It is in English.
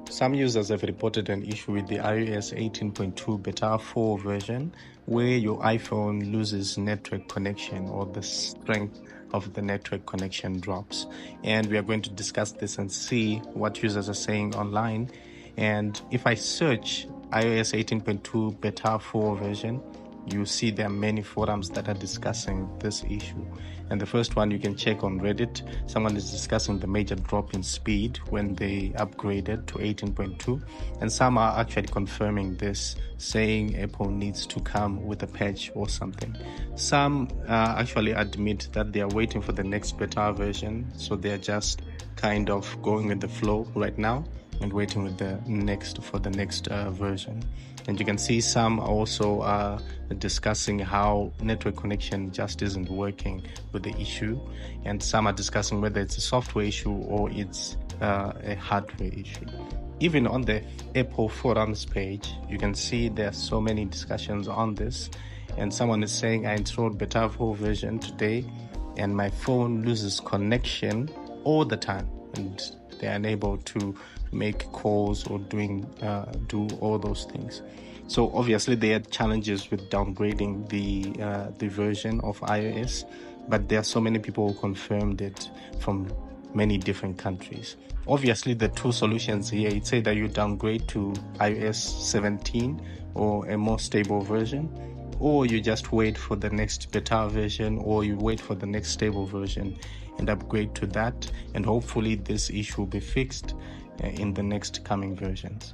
Some users have reported an issue with the iOS 18.2 beta 4 version where your iPhone loses network connection or the strength of the network connection drops. And we are going to discuss this and see what users are saying online. And if I search iOS 18.2 beta 4 version, you see there are many forums that are discussing this issue. And the first one you can check on Reddit. Someone is discussing the major drop in speed when they upgraded to 18.2. And some are actually confirming this, saying Apple needs to come with a patch or something. Some actually admit that they are waiting for the next beta version. So they're just kind of going with the flow right now and waiting with the next version. And you can see some also are discussing how network connection just isn't working with the issue, and some are discussing whether it's a software issue or it's a hardware issue. Even on the Apple forums page, you can see there are so many discussions on this, and someone is saying, I installed beta 4 version today and my phone loses connection all the time, and they're unable to make calls or do all those things. So obviously there are challenges with downgrading the version of iOS, but there are so many people who confirmed it from many different countries. Obviously the two solutions here, it's either you downgrade to iOS 17 or a more stable version, or you just wait for the next beta version, or you wait for the next stable version and upgrade to that, and hopefully this issue will be fixed in the next coming versions.